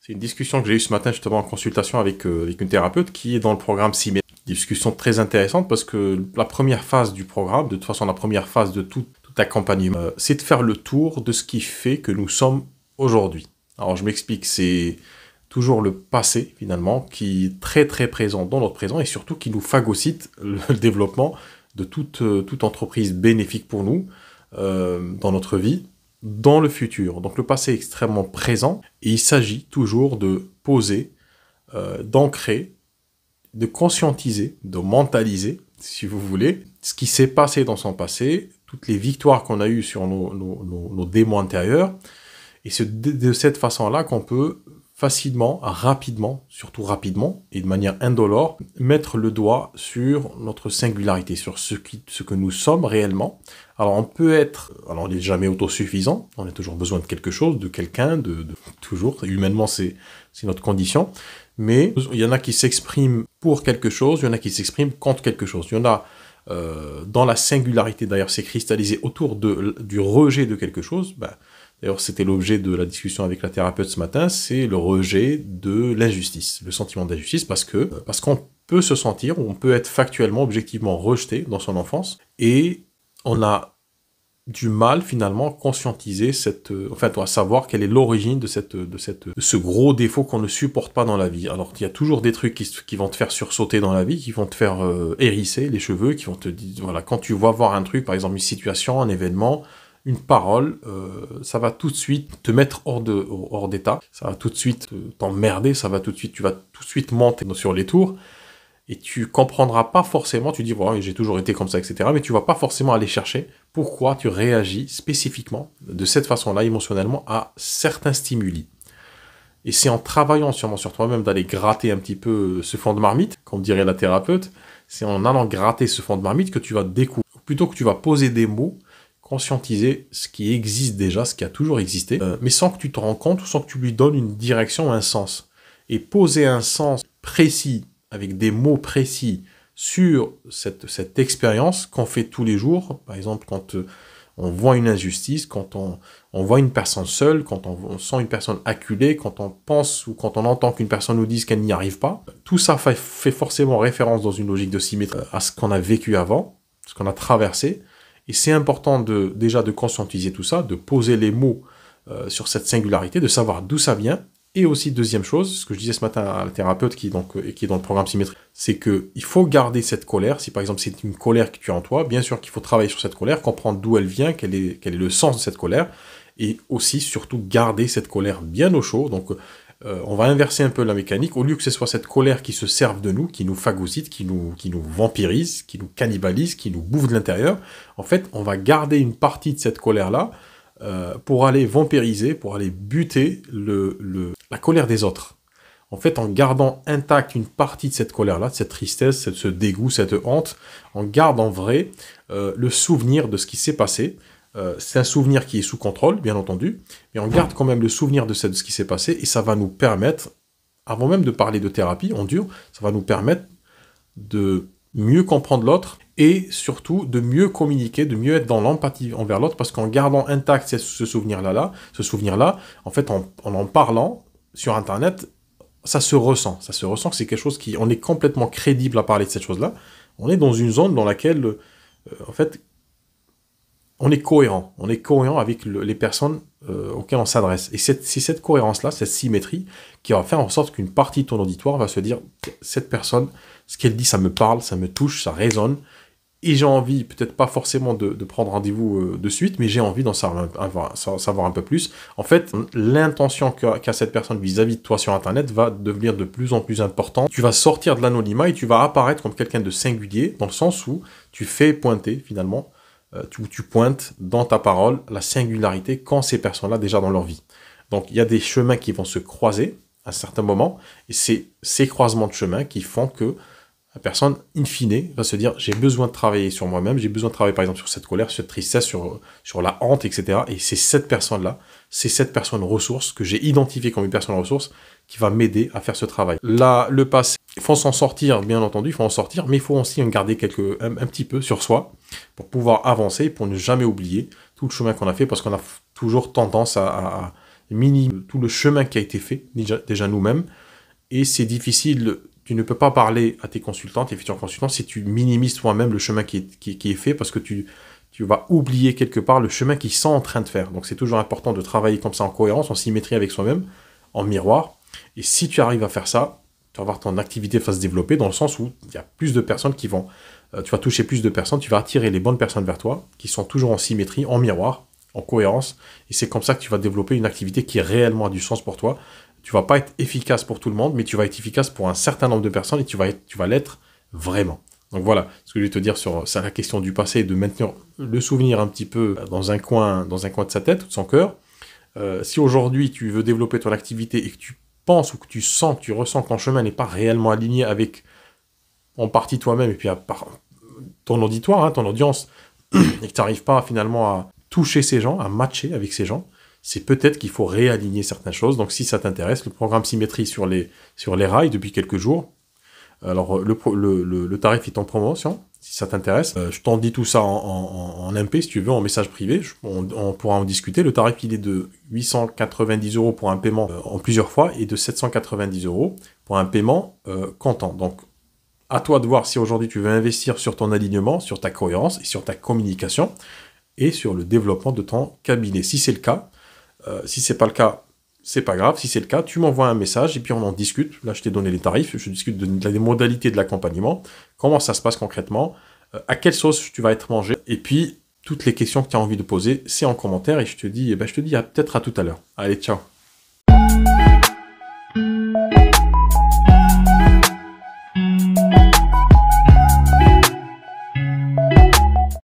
C'est une discussion que j'ai eue ce matin justement en consultation avec une thérapeute qui est dans le programme Symétrie. Discussion très intéressante parce que la première phase du programme, de toute façon la première phase de tout accompagnement, c'est de faire le tour de ce qui fait que nous sommes aujourd'hui. Alors je m'explique, c'est toujours le passé finalement qui est très très présent dans notre présent et surtout qui nous phagocyte le développement de toute entreprise bénéfique pour nous dans notre vie, dans le futur. Donc le passé est extrêmement présent et il s'agit toujours de poser, d'ancrer, de conscientiser, de mentaliser, si vous voulez, ce qui s'est passé dans son passé, toutes les victoires qu'on a eues sur nos démons intérieurs, et c'est de cette façon-là qu'on peut facilement, rapidement, surtout rapidement, et de manière indolore, mettre le doigt sur notre singularité, sur ce que nous sommes réellement. Alors on n'est jamais autosuffisant, on a toujours besoin de quelque chose, de quelqu'un, toujours, humainement c'est notre condition, mais il y en a qui s'expriment pour quelque chose, il y en a qui s'expriment contre quelque chose, il y en a dans la singularité, d'ailleurs c'est cristallisé autour du rejet de quelque chose, d'ailleurs, c'était l'objet de la discussion avec la thérapeute ce matin, c'est le rejet de l'injustice, le sentiment d'injustice, parce qu'on peut se sentir, on peut être factuellement, objectivement rejeté dans son enfance, et on a du mal finalement à conscientiser à savoir quelle est l'origine de ce gros défaut qu'on ne supporte pas dans la vie. Alors, il y a toujours des trucs qui vont te faire sursauter dans la vie, qui vont te faire hérisser les cheveux, qui vont te dire, voilà, quand tu vas voir un truc, par exemple une situation, un événement, une parole, ça va tout de suite te mettre hors d'état, ça va tout de suite t'emmerder, tu vas tout de suite monter sur les tours, et tu comprendras pas forcément, tu dis, voilà, j'ai toujours été comme ça, etc., mais tu vas pas forcément aller chercher pourquoi tu réagis spécifiquement, de cette façon-là, émotionnellement, à certains stimuli. Et c'est en travaillant sûrement sur toi-même d'aller gratter un petit peu ce fond de marmite, comme dirait la thérapeute, c'est en allant gratter ce fond de marmite que tu vas découvrir, plutôt que tu vas poser des mots, conscientiser ce qui existe déjà, ce qui a toujours existé, mais sans que tu te rends compte ou sans que tu lui donnes une direction, un sens. Et poser un sens précis, avec des mots précis, sur cette expérience qu'on fait tous les jours, par exemple quand on voit une injustice, quand on voit une personne seule, quand on sent une personne acculée, quand on pense ou quand on entend qu'une personne nous dise qu'elle n'y arrive pas, tout ça fait forcément référence dans une logique de symétrie à ce qu'on a vécu avant, ce qu'on a traversé. Et c'est important déjà de conscientiser tout ça, de poser les mots sur cette singularité, de savoir d'où ça vient. Et aussi, deuxième chose, ce que je disais ce matin à la thérapeute qui est dans le programme Symétrie, c'est qu'il faut garder cette colère. Si par exemple c'est une colère que tu as en toi, bien sûr qu'il faut travailler sur cette colère, comprendre d'où elle vient, quel est le sens de cette colère, et aussi, surtout, garder cette colère bien au chaud. Donc, on va inverser un peu la mécanique. Au lieu que ce soit cette colère qui se serve de nous, qui nous phagocyte, qui nous vampirise, qui nous cannibalise, qui nous bouffe de l'intérieur, en fait, on va garder une partie de cette colère-là pour aller vampiriser, pour aller buter la colère des autres. En fait, en gardant intacte une partie de cette colère-là, de cette tristesse, ce dégoût, cette honte, on garde en vrai le souvenir de ce qui s'est passé. C'est un souvenir qui est sous contrôle, bien entendu, mais on garde quand même le souvenir de ce qui s'est passé, et ça va nous permettre, avant même de parler de thérapie en dur, ça va nous permettre de mieux comprendre l'autre, et surtout de mieux communiquer, de mieux être dans l'empathie envers l'autre, parce qu'en gardant intact ce souvenir-là, en fait, en parlant sur Internet, ça se ressent que c'est quelque chose on est complètement crédible à parler de cette chose-là, on est dans une zone dans laquelle, en fait, on est cohérent avec les personnes auxquelles on s'adresse. Et c'est cette cohérence-là, cette symétrie, qui va faire en sorte qu'une partie de ton auditoire va se dire, cette personne, ce qu'elle dit, ça me parle, ça me touche, ça résonne, et j'ai envie, peut-être pas forcément de prendre rendez-vous de suite, mais j'ai envie d'en savoir un peu plus. En fait, l'intention qu'a cette personne vis-à-vis de toi sur Internet va devenir de plus en plus importante. Tu vas sortir de l'anonymat et tu vas apparaître comme quelqu'un de singulier, dans le sens où tu fais pointer, finalement, tu pointes dans ta parole la singularité qu'ont ces personnes-là déjà dans leur vie. Donc, il y a des chemins qui vont se croiser à un certain moment, et c'est ces croisements de chemins qui font que la personne, in fine, va se dire, j'ai besoin de travailler sur moi-même, j'ai besoin de travailler par exemple sur cette colère, sur cette tristesse, sur la honte, etc. Et c'est cette personne-là, c'est cette personne ressource que j'ai identifiée comme une personne ressource qui va m'aider à faire ce travail. Là, le passé, il faut s'en sortir, bien entendu, il faut en sortir, mais il faut aussi en garder un petit peu sur soi pour pouvoir avancer, pour ne jamais oublier tout le chemin qu'on a fait, parce qu'on a toujours tendance à tout le chemin qui a été fait, déjà nous-mêmes. Et c'est difficile, tu ne peux pas parler à tes consultants, tes futurs consultants, si tu minimises toi-même le chemin qui est fait, parce que tu vas oublier quelque part le chemin qu'ils sont en train de faire. Donc c'est toujours important de travailler comme ça en cohérence, en symétrie avec soi-même, en miroir. Et si tu arrives à faire ça, tu vas voir ton activité va se développer dans le sens où il y a plus de personnes qui vont... tu vas toucher plus de personnes, tu vas attirer les bonnes personnes vers toi, qui sont toujours en symétrie, en miroir, en cohérence. Et c'est comme ça que tu vas développer une activité qui réellement a du sens pour toi. Tu vas pas être efficace pour tout le monde, mais tu vas être efficace pour un certain nombre de personnes et tu vas l'être vraiment. Donc voilà ce que je vais te dire sur la question du passé et de maintenir le souvenir un petit peu dans un coin de sa tête ou de son cœur. Si aujourd'hui tu veux développer ton activité et que tu penses ou que tu sens, que tu ressens que ton chemin n'est pas réellement aligné avec en partie toi-même et puis ton auditoire, ton audience, et que tu n'arrives pas finalement à toucher ces gens, à matcher avec ces gens, c'est peut-être qu'il faut réaligner certaines choses. Donc si ça t'intéresse, le programme Symétrie sur les rails depuis quelques jours, alors le tarif est en promotion, si ça t'intéresse. Je t'en dis tout ça en MP, si tu veux, en message privé, on pourra en discuter. Le tarif, il est de 890 € pour un paiement en plusieurs fois et de 790 € pour un paiement comptant. Donc, à toi de voir si aujourd'hui tu veux investir sur ton alignement, sur ta cohérence et sur ta communication et sur le développement de ton cabinet. Si c'est le cas, si c'est pas le cas, c'est pas grave. Si c'est le cas, tu m'envoies un message et puis on en discute. Là, je t'ai donné les tarifs, je discute des modalités de l'accompagnement, comment ça se passe concrètement, à quelle sauce tu vas être mangé, et puis toutes les questions que tu as envie de poser, c'est en commentaire et je te dis peut-être à tout à l'heure. Allez, ciao.